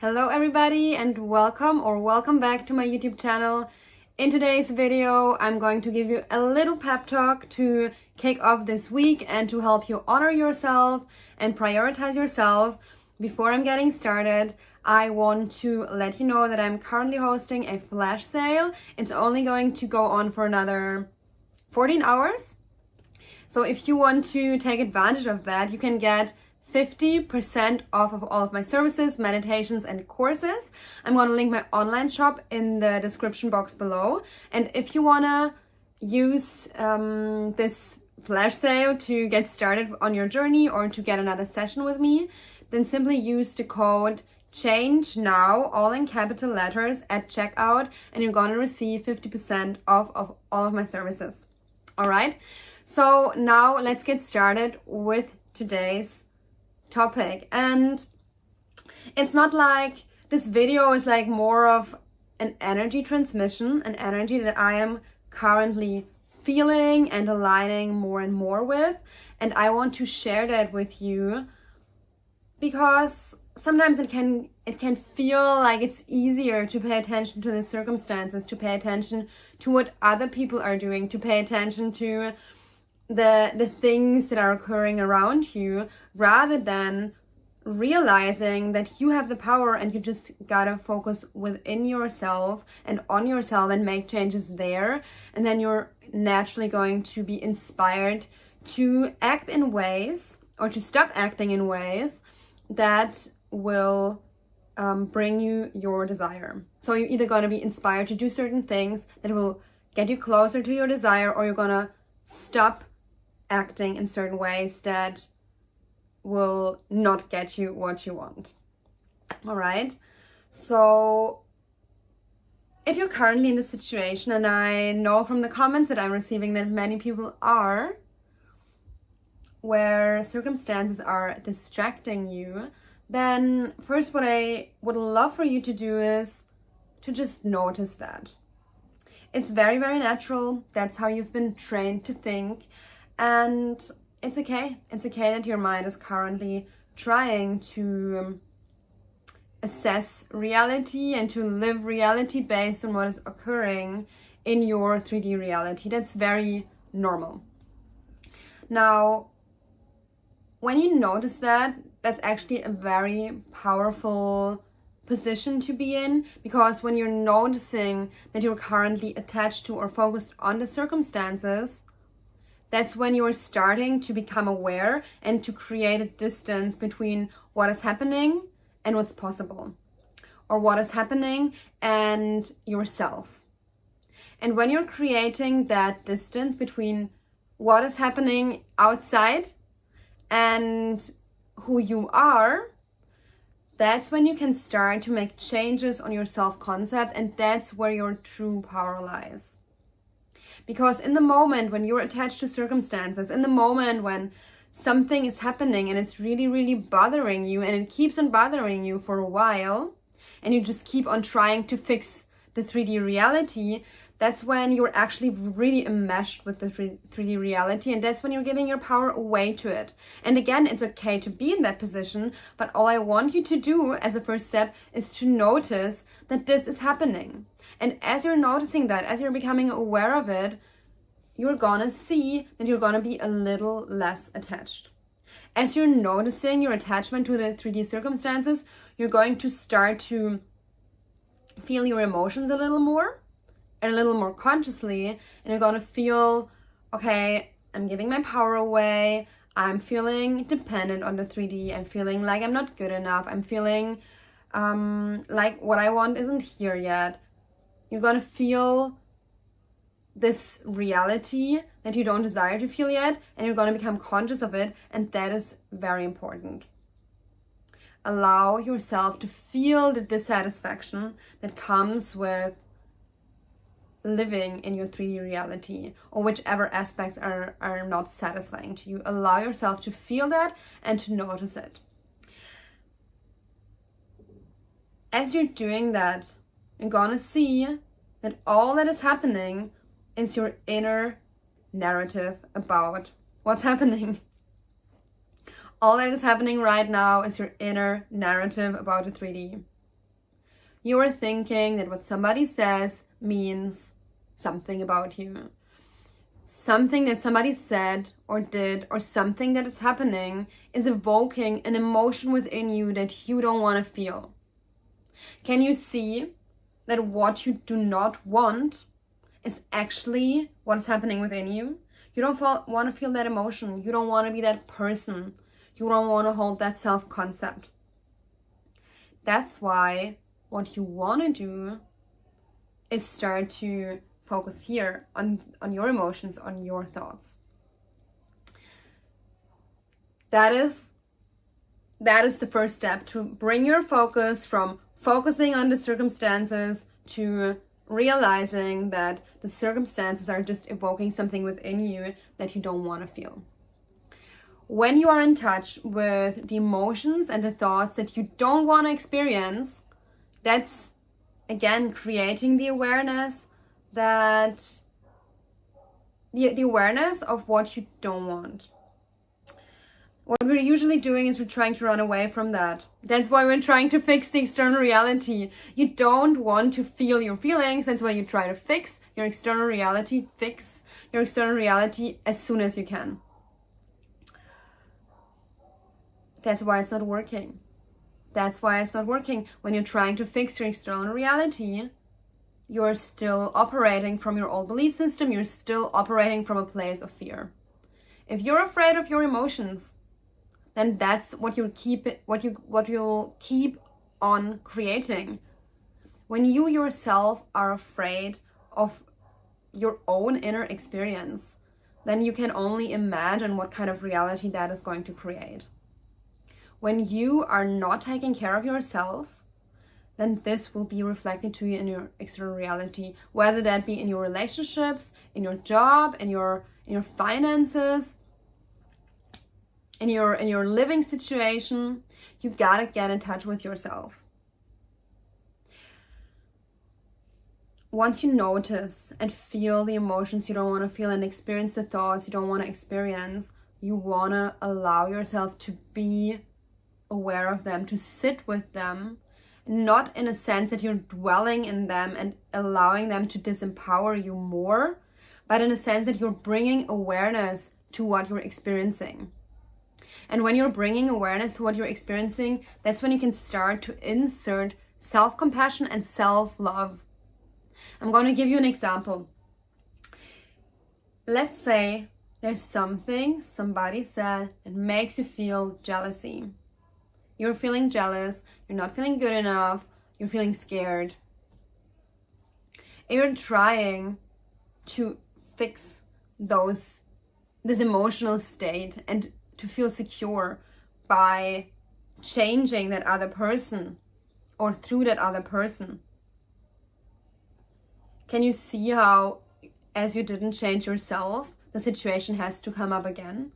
Hello everybody and welcome back to my YouTube channel. In today's video, I'm going to give you a little pep talk to kick off this week and to help you honor yourself and prioritize yourself. Before I'm getting started, I want to let you know that I'm currently hosting a flash sale. It's only going to go on for another 14 hours. So if you want to take advantage of that, you can get 50% off of all of my services, meditations, and courses. I'm going to link my online shop in the description box below. And if you want to use this flash sale to get started on your journey or to get another session with me, then simply use the code CHANGE-NOW, all in capital letters, at checkout, and you're going to receive 50% off of all of my services. All right? So now let's get started with today's topic. And it's not like this video is like more of an energy transmission, an energy that I am currently feeling and aligning more and more with, and I want to share that with you because sometimes it can feel like it's easier to pay attention to the circumstances, to pay attention to what other people are doing, to pay attention to the things that are occurring around you, rather than realizing that you have the power and you just gotta focus within yourself and on yourself and make changes there. And then you're naturally going to be inspired to act in ways, or to stop acting in ways that will bring you your desire. So you're either going to be inspired to do certain things that will get you closer to your desire, or you're going to stop acting in certain ways that will not get you what you want. All right. So if you're currently in this situation, and I know from the comments that I'm receiving that many people are, where circumstances are distracting you, then first what I would love for you to do is to just notice that. It's very, very natural. That's how you've been trained to think. And it's okay. It's okay that your mind is currently trying to assess reality and to live reality based on what is occurring in your 3D reality. That's very normal. Now, when you notice that, that's actually a very powerful position to be in, because when you're noticing that you're currently attached to or focused on the circumstances, that's when you're starting to become aware and to create a distance between what is happening and what's possible, or what is happening and yourself. And when you're creating that distance between what is happening outside and who you are, that's when you can start to make changes on your self-concept, and that's where your true power lies. Because in the moment when you're attached to circumstances, in the moment when something is happening and it's really, really bothering you, and it keeps on bothering you for a while, and you just keep on trying to fix the 3D reality, that's when you're actually really enmeshed with the 3D reality, and that's when you're giving your power away to it. And again, it's okay to be in that position, but all I want you to do as a first step is to notice that this is happening. And as you're noticing that, as you're becoming aware of it, you're gonna see that you're gonna be a little less attached. As you're noticing your attachment to the 3D circumstances, you're going to start to feel your emotions a little more consciously, and you're gonna feel, okay, I'm giving my power away, I'm feeling dependent on the 3D, I'm feeling like I'm not good enough, I'm feeling like what I want isn't here yet. You're gonna feel this reality that you don't desire to feel yet, and you're gonna become conscious of it, and that is very important. Allow yourself to feel the dissatisfaction that comes with living in your 3D reality, or whichever aspects are not satisfying to you. Allow yourself to feel that and to notice it. As you're doing that, you're gonna see that all that is happening is your inner narrative about what's happening. All that is happening right now is your inner narrative about the 3D. You are thinking that what somebody says means something about you. Something that somebody said or did, or something that is happening, is evoking an emotion within you that you don't want to feel. Can you see that what you do not want is actually what is happening within you? You don't want to feel that emotion. You don't want to be that person. You don't want to hold that self-concept. That's why what you want to do is start to focus here on your emotions, on your thoughts. That is the first step, to bring your focus from focusing on the circumstances to realizing that the circumstances are just evoking something within you that you don't want to feel. When you are in touch with the emotions and the thoughts that you don't want to experience, that's again creating the awareness that the awareness of what you don't want. What we're usually doing is we're trying to run away from that. That's why we're trying to fix the external reality. You don't want to feel your feelings. That's why you try to fix your external reality. Fix your external reality as soon as you can. That's why it's not working. That's why it's not working. When you're trying to fix your external reality, you're still operating from your old belief system. You're still operating from a place of fear. If you're afraid of your emotions, then that's what you'll keep on creating. When you yourself are afraid of your own inner experience, then you can only imagine what kind of reality that is going to create. When you are not taking care of yourself, then this will be reflected to you in your external reality, whether that be in your relationships, in your job, in your finances, in your living situation. You gotta get in touch with yourself. Once you notice and feel the emotions you don't want to feel and experience the thoughts you don't want to experience, you want to allow yourself to be aware of them, to sit with them, not in a sense that you're dwelling in them and allowing them to disempower you more, but in a sense that you're bringing awareness to what you're experiencing. And when you're bringing awareness to what you're experiencing, that's when you can start to insert self-compassion and self-love. I'm going to give you an example. Let's say there's something somebody said that makes you feel jealousy. You're feeling jealous, you're not feeling good enough, you're feeling scared. And you're trying to fix this emotional state and to feel secure by changing that other person or through that other person. Can you see how, as you didn't change yourself, the situation has to come up again?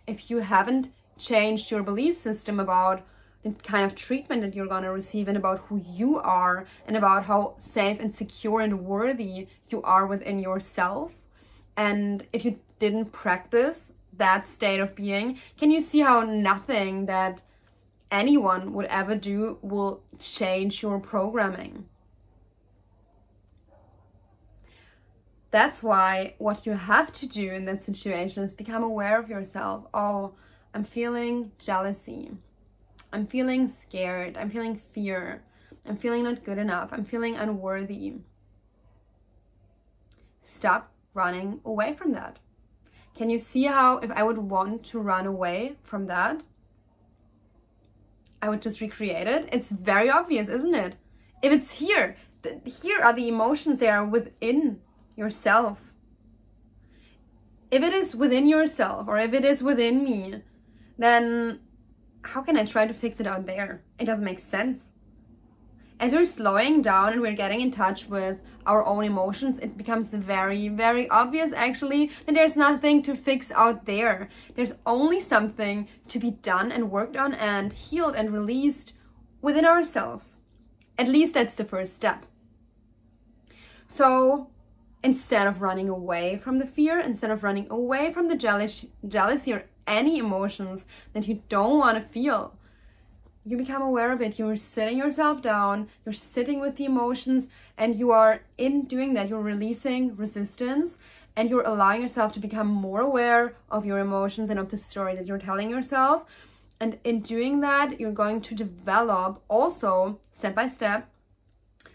If you haven't changed your belief system about the kind of treatment that you're going to receive and about who you are and about how safe and secure and worthy you are within yourself, and if you didn't practice that state of being, can you see how nothing that anyone would ever do will change your programming? That's why what you have to do in that situation is become aware of yourself. Oh, I'm feeling jealousy. I'm feeling scared. I'm feeling fear. I'm feeling not good enough. I'm feeling unworthy. Stop running away from that. Can you see how if I would want to run away from that, I would just recreate it? It's very obvious, isn't it? If it's here are the emotions, they are within yourself. If it is within yourself or if it is within me, then how can I try to fix it out there? It doesn't make sense. As we're slowing down and we're getting in touch with our own emotions, it becomes very, very obvious actually that there's nothing to fix out there. There's only something to be done and worked on and healed and released within ourselves. At least that's the first step. So instead of running away from the fear, instead of running away from the jealousy or any emotions that you don't want to feel, you become aware of it, you're sitting yourself down, you're sitting with the emotions, and you are, in doing that, you're releasing resistance, and you're allowing yourself to become more aware of your emotions and of the story that you're telling yourself. And in doing that, you're going to develop also, step by step,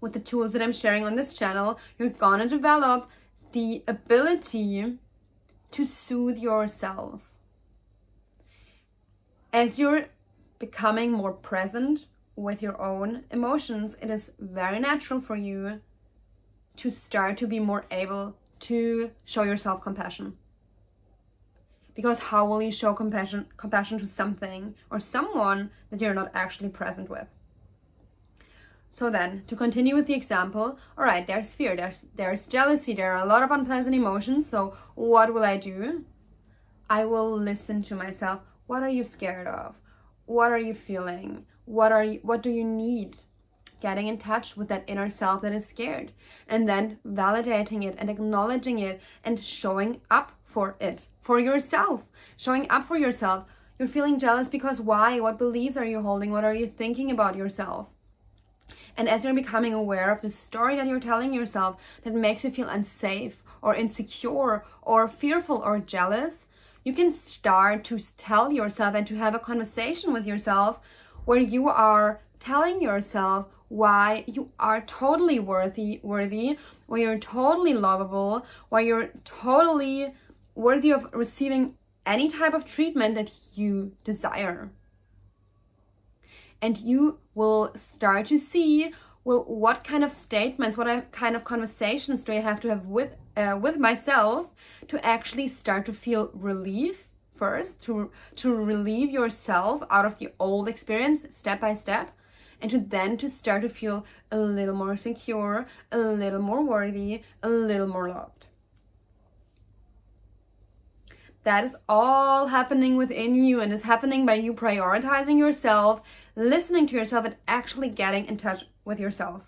with the tools that I'm sharing on this channel, you're gonna develop the ability to soothe yourself. As you're becoming more present with your own emotions, it is very natural for you to start to be more able to show yourself compassion. Because how will you show compassion to something or someone that you're not actually present with? So then, to continue with the example, all right, there's fear, there's jealousy, there are a lot of unpleasant emotions. So what will I do? I will listen to myself. What are you scared of? What are you feeling? What do you need? Getting in touch with that inner self that is scared, and then validating it and acknowledging it and showing up for it, for yourself, showing up for yourself. You're feeling jealous because why? What beliefs are you holding? What are you thinking about yourself? And as you're becoming aware of the story that you're telling yourself that makes you feel unsafe or insecure or fearful or jealous, you can start to tell yourself and to have a conversation with yourself where you are telling yourself why you are totally worthy, why you're totally lovable, why you're totally worthy of receiving any type of treatment that you desire. And you will start to see, well, what kind of statements, what kind of conversations do I have to have with myself to actually start to feel relief first, to relieve yourself out of the old experience step by step, and to start to feel a little more secure, a little more worthy, a little more loved. That is all happening within you, and is happening by you prioritizing yourself, listening to yourself, and actually getting in touch with yourself.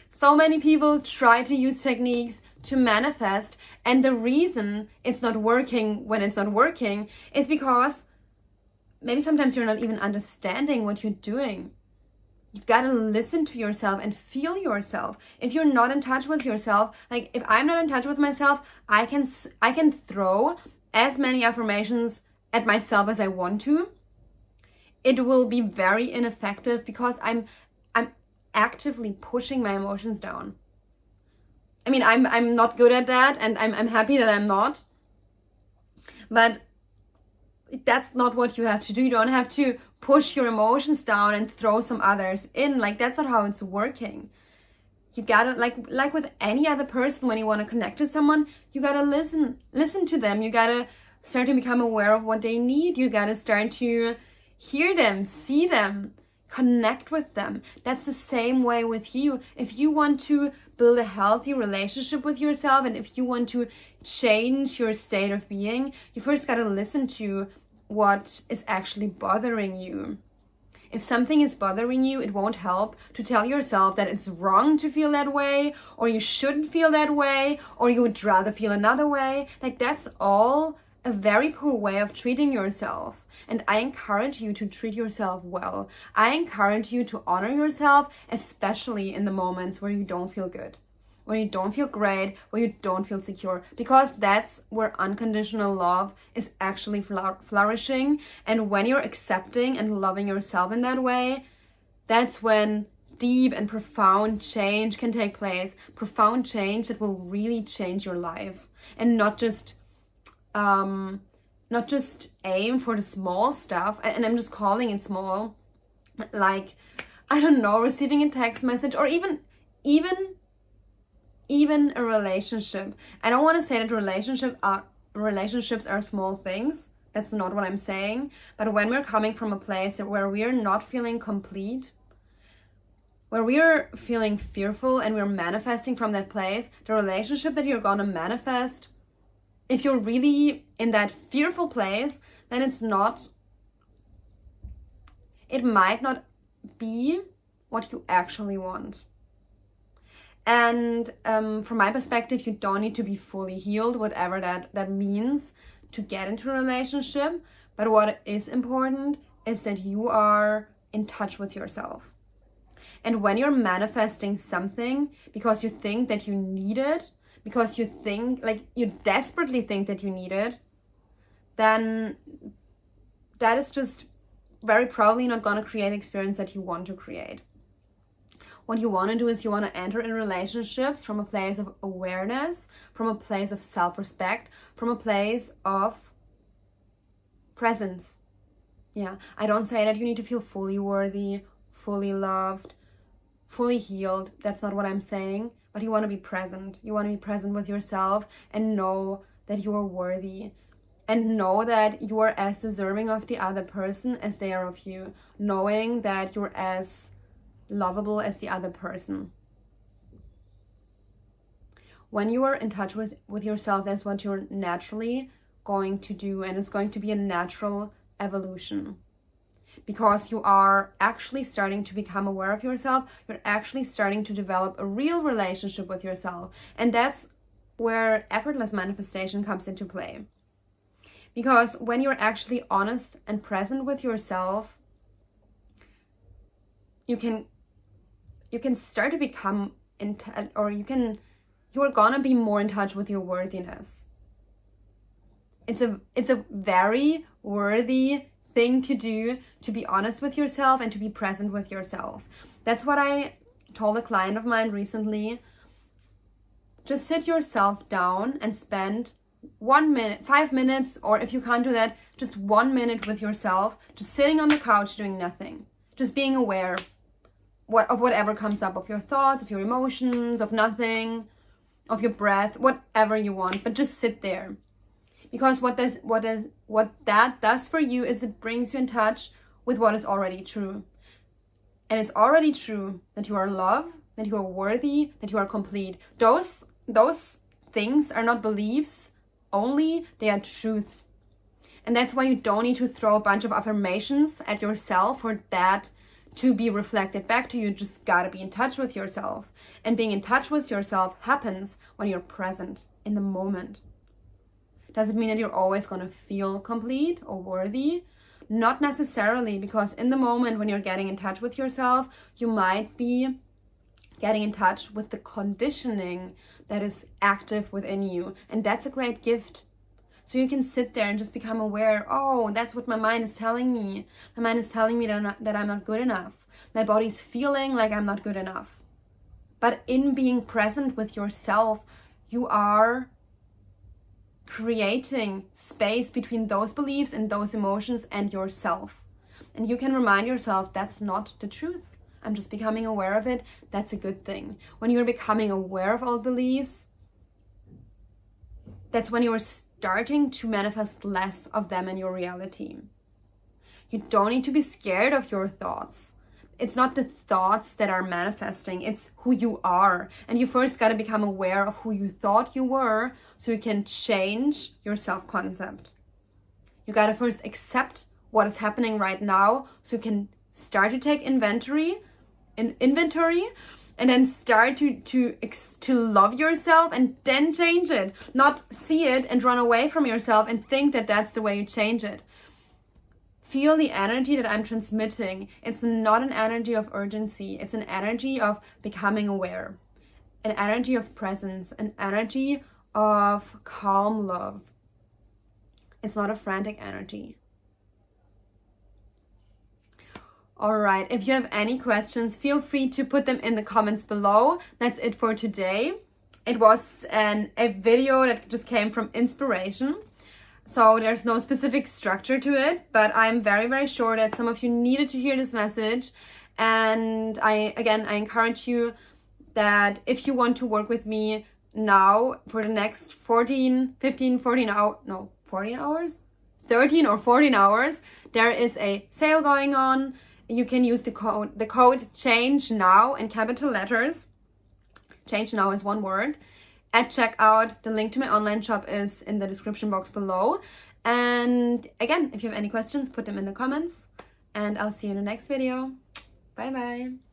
So many people try to use techniques to manifest, and the reason it's not working when it's not working is because maybe sometimes you're not even understanding what you're doing. You gotta listen to yourself and feel yourself. If you're not in touch with yourself, like if I'm not in touch with myself, I can throw as many affirmations at myself as I want to. It will be very ineffective because I'm actively pushing my emotions down. I mean, I'm not good at that, and I'm happy that I'm not. But that's not what you have to do. You don't have to push your emotions down and throw some others in. Like, that's not how it's working. You gotta, like with any other person, when you want to connect to someone, you gotta listen to them. You gotta start to become aware of what they need. You gotta start to hear them, see them, connect with them. That's the same way with you. If you want to build a healthy relationship with yourself, and if you want to change your state of being, you first gotta listen to what is actually bothering you. If something is bothering you, it won't help to tell yourself that it's wrong to feel that way, or you shouldn't feel that way, or you would rather feel another way. Like, that's all a very poor way of treating yourself. And I encourage you to treat yourself well. I encourage you to honor yourself, especially in the moments where you don't feel good, where you don't feel great, where you don't feel secure, because that's where unconditional love is actually flourishing. And when you're accepting and loving yourself in that way, that's when deep and profound change can take place. Profound change that will really change your life, and not just aim for the small stuff. And I'm just calling it small, like, I don't know, receiving a text message, or even a relationship. I don't want to say that relationships are small things. That's not what I'm saying. But when we're coming from a place where we're not feeling complete, where we're feeling fearful, and we're manifesting from that place, the relationship that you're gonna manifest, if you're really in that fearful place, then it might not be what you actually want. And from my perspective, you don't need to be fully healed, whatever that means, to get into a relationship. But what is important is that you are in touch with yourself. And when you're manifesting something because you think that you need it, because you think, like, you desperately think that you need it, then that is just very probably not going to create an experience that you want to create. What you want to do is you want to enter in relationships from a place of awareness, from a place of self-respect, from a place of presence. Yeah, I don't say that you need to feel fully worthy, fully loved, fully healed. That's not what I'm saying. But you want to be present. You want to be present with yourself and know that you are worthy. And know that you are as deserving of the other person as they are of you. Knowing that you're as lovable as the other person. When you are in touch with yourself, that's what you're naturally going to do, and it's going to be a natural evolution, because you are actually starting to become aware of yourself. You're actually starting to develop a real relationship with yourself, and that's where effortless manifestation comes into play. Because when you're actually honest and present with yourself, you can start to become you're gonna be more in touch with your worthiness. It's a very worthy thing to do, to be honest with yourself and to be present with yourself. That's what I told a client of mine recently. Just sit yourself down and spend 1 minute, 5 minutes, or if you can't do that, just 1 minute with yourself, just sitting on the couch doing nothing, just being aware of whatever comes up, of your thoughts, of your emotions, of nothing, of your breath, whatever you want, but just sit there. Because what that does for you is it brings you in touch with what is already true. And it's already true that you are loved, that you are worthy, that you are complete. Those things are not beliefs only, they are truth. And that's why you don't need to throw a bunch of affirmations at yourself for that to be reflected back to you. Just gotta be in touch with yourself. And being in touch with yourself happens when you're present in the moment. Does it mean that you're always gonna feel complete or worthy? Not necessarily, because in the moment when you're getting in touch with yourself, you might be getting in touch with the conditioning that is active within you. And that's a great gift. So you can sit there and just become aware, oh, that's what my mind is telling me. My mind is telling me that I'm not good enough. My body's feeling like I'm not good enough. But in being present with yourself, you are creating space between those beliefs and those emotions and yourself. And you can remind yourself that's not the truth. I'm just becoming aware of it. That's a good thing. When you're becoming aware of all beliefs, that's when you're starting to manifest less of them in your reality. You don't need to be scared of your thoughts. It's not the thoughts that are manifesting, it's who you are. And you first got to become aware of who you thought you were so you can change your self-concept. You got to first accept what is happening right now so you can start to take inventory and then start to love yourself and then change it. Not see it and run away from yourself and think that that's the way you change it. Feel the energy that I'm transmitting. It's not an energy of urgency. It's an energy of becoming aware. An energy of presence. An energy of calm love. It's not a frantic energy. Alright, if you have any questions, feel free to put them in the comments below. That's it for today. It was a video that just came from inspiration. So there's no specific structure to it, but I'm very, very sure that some of you needed to hear this message. And I encourage you that if you want to work with me now for the next 13 or 14 hours, there is a sale going on. You can use the code change now in capital letters. Change now is one word. At checkout, the link to my online shop is in the description box below. And again, if you have any questions, put them in the comments. And I'll see you in the next video. Bye bye.